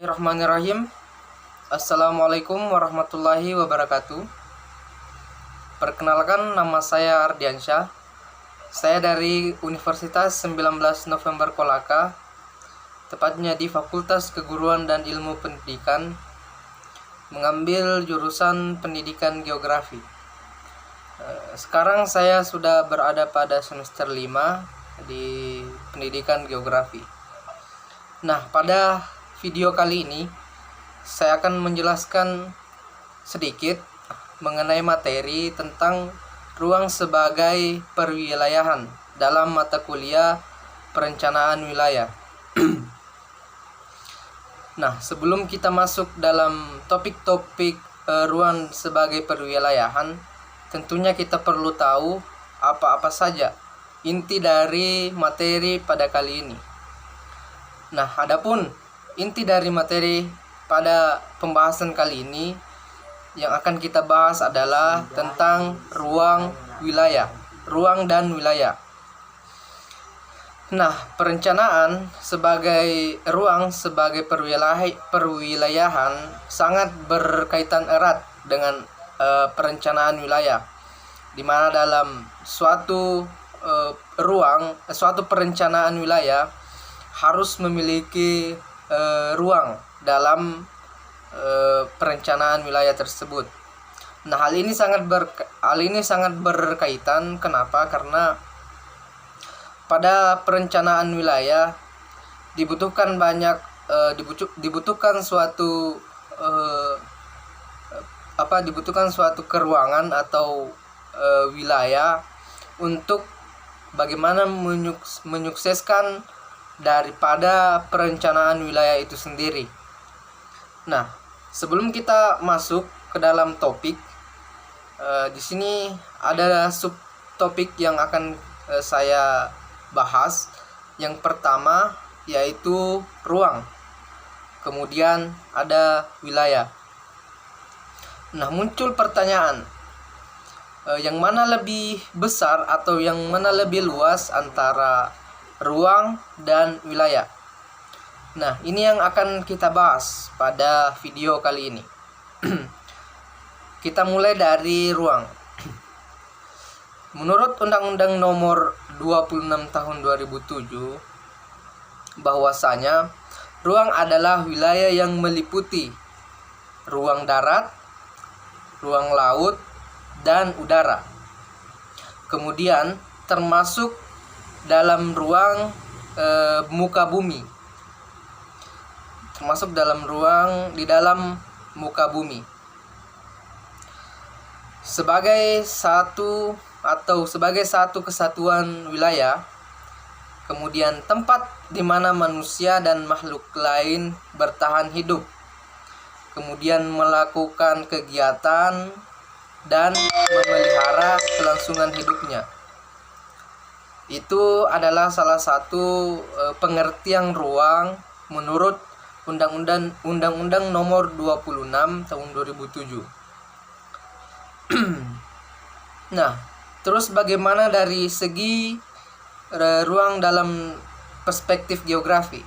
Bismillahirrahmanirrahim. Assalamualaikum warahmatullahi wabarakatuh. Perkenalkan, nama saya Ardiansyah. Saya dari Universitas 19 November Kolaka, tepatnya di Fakultas Keguruan dan Ilmu Pendidikan, mengambil jurusan Pendidikan Geografi. Sekarang saya sudah berada pada semester 5 di Pendidikan Geografi. Nah, pada video kali ini saya akan menjelaskan sedikit mengenai materi tentang ruang sebagai perwilayahan dalam mata kuliah perencanaan wilayah. Nah, sebelum kita masuk dalam topik-topik ruang sebagai perwilayahan, tentunya kita perlu tahu apa-apa saja inti dari materi pada kali ini. Nah, adapun inti dari materi pada pembahasan kali ini yang akan kita bahas adalah tentang ruang dan wilayah. Nah, perencanaan sebagai ruang sebagai perwilayahan sangat berkaitan erat dengan perencanaan wilayah, di mana dalam suatu perencanaan wilayah harus memiliki ruang dalam perencanaan wilayah tersebut. Nah, hal ini sangat berkaitan. Kenapa? Karena pada perencanaan wilayah dibutuhkan suatu keruangan atau wilayah untuk bagaimana menyukseskan daripada perencanaan wilayah itu sendiri. Nah, sebelum kita masuk ke dalam topik, di sini ada subtopik yang akan saya bahas. Yang pertama yaitu ruang, kemudian ada wilayah. Nah, muncul pertanyaan, yang mana lebih besar atau yang mana lebih luas antara ruang dan wilayah? Nah, ini yang akan kita bahas pada video kali ini. Kita mulai dari ruang. Menurut Undang-Undang Nomor 26 Tahun 2007, bahwasanya ruang adalah wilayah yang meliputi ruang darat, ruang laut, dan udara. Kemudian termasuk dalam ruang muka bumi, termasuk dalam ruang di dalam muka bumi sebagai satu kesatuan wilayah. Kemudian tempat di mana manusia dan makhluk lain bertahan hidup, kemudian melakukan kegiatan dan memelihara kelangsungan hidupnya. Itu adalah salah satu pengertian ruang menurut Undang-Undang Nomor 26 Tahun 2007. Nah, terus bagaimana dari segi ruang dalam perspektif geografi?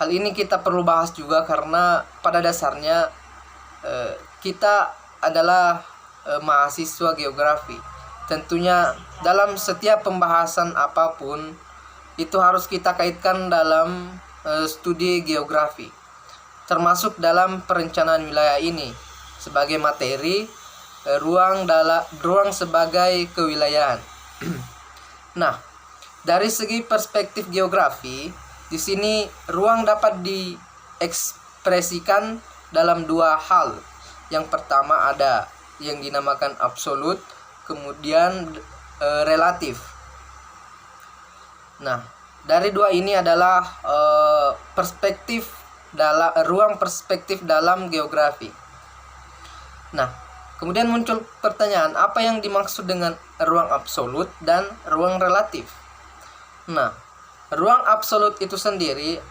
Hal ini kita perlu bahas juga karena pada dasarnya kita adalah mahasiswa geografi. Tentunya dalam setiap pembahasan apapun itu harus kita kaitkan dalam studi geografi, termasuk dalam perencanaan wilayah ini sebagai materi ruang sebagai kewilayahan. Nah, dari segi perspektif geografi, di sini ruang dapat diekspresikan dalam dua hal. Yang pertama ada yang dinamakan absolut, kemudian relatif. Nah, dari dua ini adalah ruang perspektif dalam geografi. Nah, kemudian muncul pertanyaan, apa yang dimaksud dengan ruang absolut dan ruang relatif? Nah, ruang absolut itu sendiri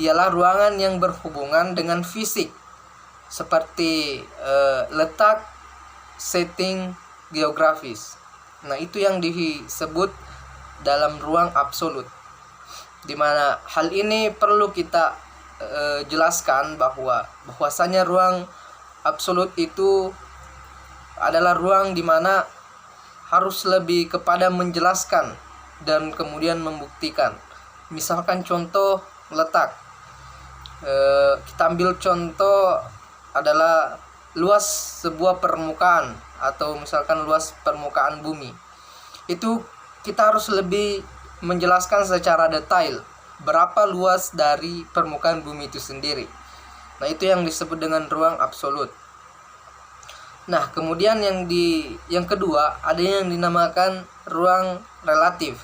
ialah ruangan yang berhubungan dengan fisik, seperti letak, setting geografis. Nah, itu yang disebut dalam ruang absolut, di mana hal ini perlu kita jelaskan bahwasanya ruang absolut itu adalah ruang di mana harus lebih kepada menjelaskan dan kemudian membuktikan. Misalkan contoh letak, kita ambil contoh adalah luas sebuah permukaan atau misalkan luas permukaan bumi. Itu kita harus lebih menjelaskan secara detail berapa luas dari permukaan bumi itu sendiri. Nah, itu yang disebut dengan ruang absolut. Nah, kemudian yang kedua ada yang dinamakan ruang relatif.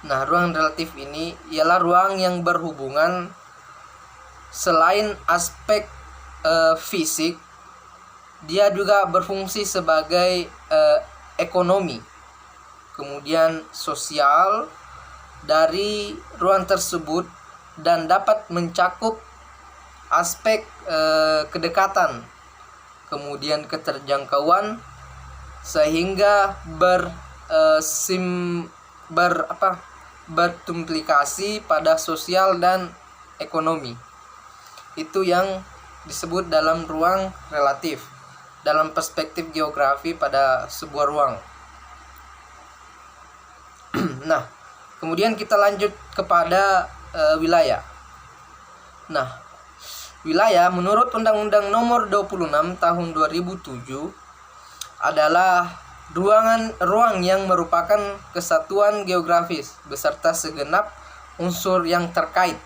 Nah, ruang relatif ini ialah ruang yang berhubungan selain aspek fisik, dia juga berfungsi sebagai ekonomi, kemudian sosial dari ruang tersebut, dan dapat mencakup aspek kedekatan, kemudian keterjangkauan, sehingga bertumplikasi pada sosial dan ekonomi. Itu yang disebut dalam ruang relatif dalam perspektif geografi pada sebuah ruang. Nah, kemudian kita lanjut kepada wilayah. Nah, wilayah menurut Undang-Undang Nomor 26 Tahun 2007 adalah ruang yang merupakan kesatuan geografis beserta segenap unsur yang terkait.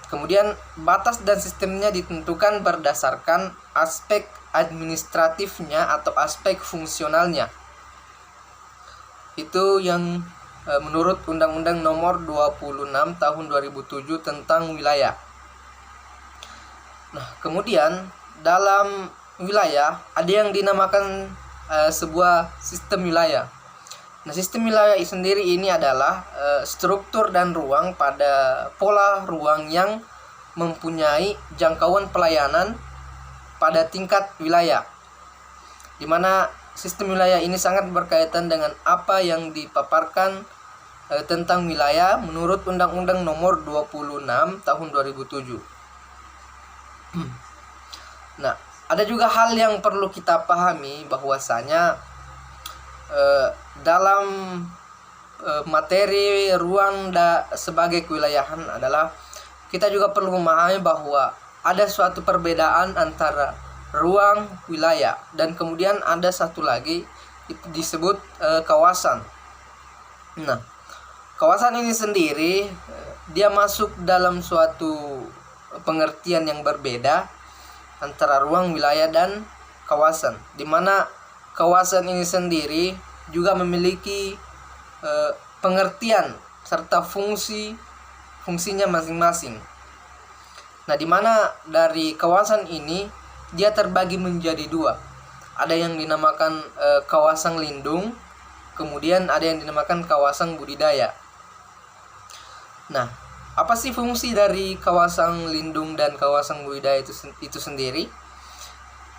Kemudian batas dan sistemnya ditentukan berdasarkan aspek administratifnya atau aspek fungsionalnya. Itu yang menurut Undang-Undang Nomor 26 Tahun 2007 tentang wilayah. Nah, kemudian dalam wilayah ada yang dinamakan sebuah sistem wilayah. Nah, sistem wilayah sendiri ini adalah struktur dan ruang pada pola ruang yang mempunyai jangkauan pelayanan pada tingkat wilayah, di mana sistem wilayah ini sangat berkaitan dengan apa yang dipaparkan tentang wilayah menurut Undang-Undang Nomor 26 Tahun 2007. Nah, ada juga hal yang perlu kita pahami bahwasanya dalam materi ruang sebagai kewilayahan adalah kita juga perlu memahami bahwa ada suatu perbedaan antara ruang wilayah dan kemudian ada satu lagi itu disebut kawasan. Nah, kawasan ini sendiri dia masuk dalam suatu pengertian yang berbeda antara ruang, wilayah, dan kawasan, di mana kawasan ini sendiri juga memiliki pengertian serta fungsinya masing-masing. Nah, di mana dari kawasan ini dia terbagi menjadi dua. Ada yang dinamakan kawasan lindung, kemudian ada yang dinamakan kawasan budidaya. Nah, apa sih fungsi dari kawasan lindung dan kawasan budidaya itu sendiri?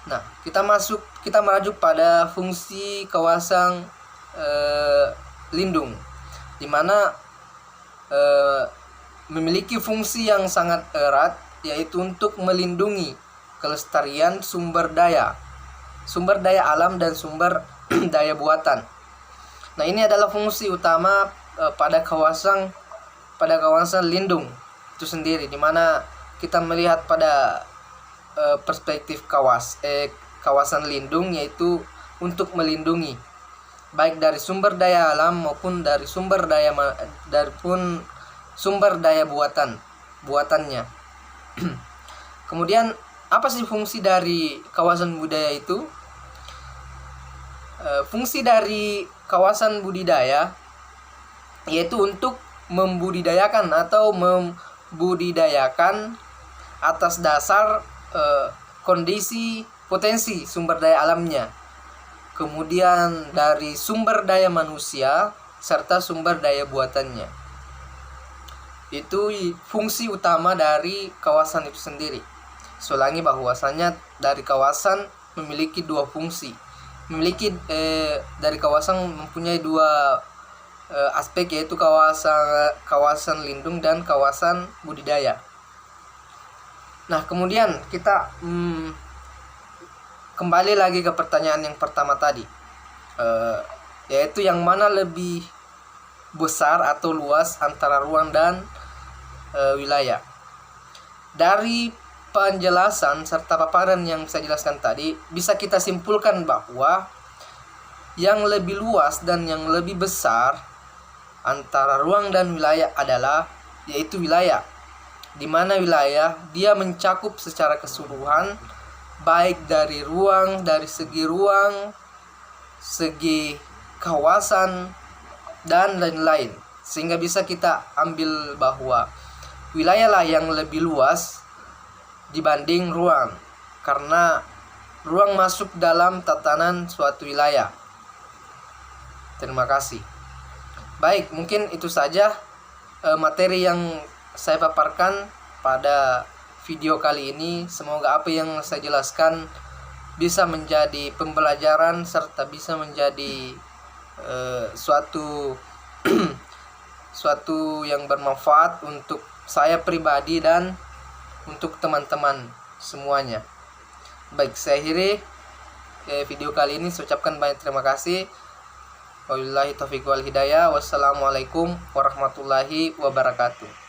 Nah, kita merujuk pada fungsi kawasan lindung, di mana memiliki fungsi yang sangat erat, yaitu untuk melindungi kelestarian sumber daya alam dan sumber daya buatan. Nah, ini adalah fungsi utama pada kawasan lindung itu sendiri, di mana kita melihat pada perspektif kawasan lindung, yaitu untuk melindungi baik dari sumber daya alam maupun dari sumber daya buatannya. Kemudian apa sih fungsi dari kawasan budaya itu? Fungsi dari kawasan budidaya yaitu untuk membudidayakan atas dasar kondisi potensi sumber daya alamnya, kemudian dari sumber daya manusia serta sumber daya buatannya. Itu fungsi utama dari kawasan itu sendiri. Soalnya bahwasanya dari kawasan memiliki dua fungsi. Dari kawasan mempunyai dua aspek, yaitu kawasan lindung dan kawasan budidaya. Nah, kemudian kita kembali lagi ke pertanyaan yang pertama tadi, yaitu yang mana lebih besar atau luas antara ruang dan wilayah. Dari penjelasan serta paparan yang saya jelaskan tadi, bisa kita simpulkan bahwa yang lebih luas dan yang lebih besar antara ruang dan wilayah adalah yaitu wilayah, di mana wilayah dia mencakup secara keseluruhan, baik dari ruang, dari segi ruang, segi kawasan, dan lain-lain. Sehingga bisa kita ambil bahwa wilayahlah yang lebih luas dibanding ruang, karena ruang masuk dalam tatanan suatu wilayah. Terima kasih. Baik, mungkin itu saja materi yang saya paparkan pada video kali ini. Semoga apa yang saya jelaskan bisa menjadi pembelajaran serta bisa menjadi suatu yang bermanfaat untuk saya pribadi dan untuk teman-teman semuanya. Baik, saya akhiri video kali ini. Saya ucapkan banyak terima kasih. Wabillahi taufiq wal hidayah. Wassalamualaikum warahmatullahi wabarakatuh.